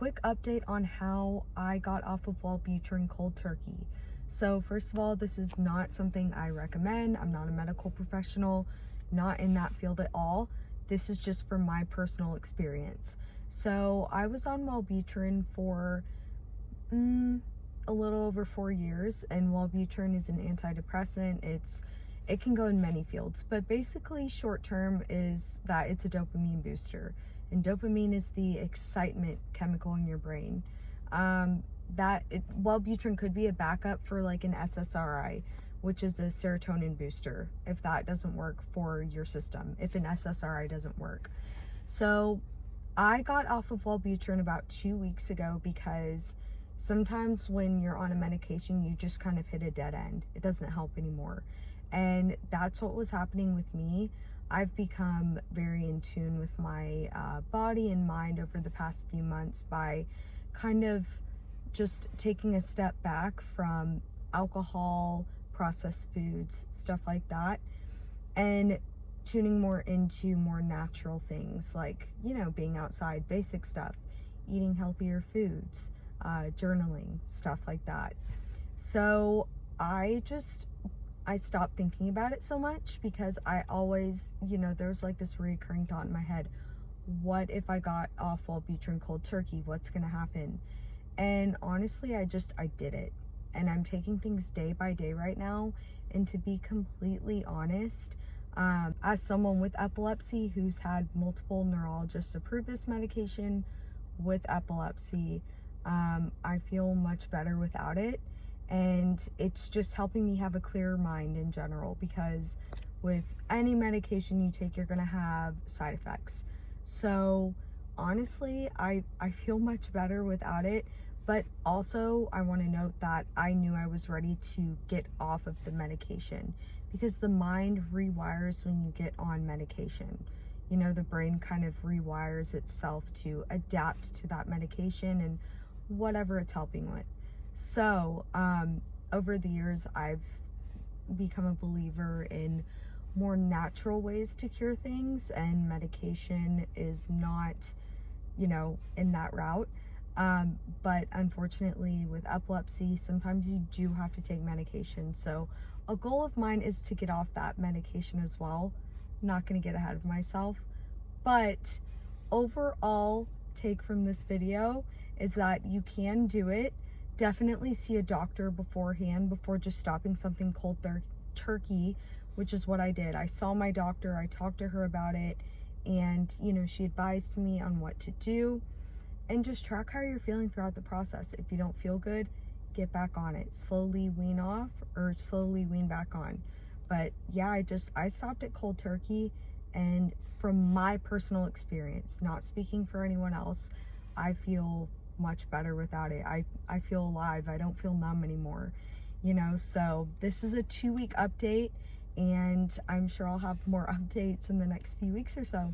quick update on how I got off of Wellbutrin cold turkey. So first of all, this is not something I recommend. I'm not a medical professional, not in that field at all. This is just from my personal experience. So I was on Wellbutrin for a little over 4 years, and Wellbutrin is an antidepressant. It can go in many fields, but basically short term is that it's a dopamine booster, and dopamine is the excitement chemical in your brain. Wellbutrin could be a backup for like an SSRI, which is a serotonin booster, if that doesn't work for your system, if an SSRI doesn't work. So I got off of Wellbutrin about 2 weeks ago because sometimes when you're on a medication, you just kind of hit a dead end. It doesn't help anymore. And that's what was happening with me. I've become very in tune with my body and mind over the past few months by kind of just taking a step back from alcohol, processed foods, stuff like that, and tuning more into more natural things like, being outside, basic stuff, eating healthier foods, journaling, stuff like that. So I stopped thinking about it so much because I always, there's like this recurring thought in my head: what if I got off Wellbutrin cold turkey? What's gonna happen? And honestly, I did it. And I'm taking things day by day right now. And to be completely honest, as someone with epilepsy who's had multiple neurologists approve this medication with epilepsy, I feel much better without it. And it's just helping me have a clearer mind in general, because with any medication you take, you're gonna have side effects. So honestly, I feel much better without it. But also, I want to note that I knew I was ready to get off of the medication, because the mind rewires when you get on medication. The brain kind of rewires itself to adapt to that medication and whatever it's helping with. So over the years, I've become a believer in more natural ways to cure things, and medication is not, in that route. But unfortunately with epilepsy, sometimes you do have to take medication. So a goal of mine is to get off that medication as well. I'm not going to get ahead of myself, but overall take from this video is that you can do it. Definitely see a doctor beforehand, before just stopping something cold turkey, which is what I did. I saw my doctor, I talked to her about it, and she advised me on what to do. And just track how you're feeling throughout the process. If you don't feel good, get back on it. Slowly wean off or slowly wean back on. But yeah, I stopped at cold turkey, and from my personal experience, not speaking for anyone else, I feel much better without it. I feel alive. I don't feel numb anymore. So this is a 2-week update, and I'm sure I'll have more updates in the next few weeks or so.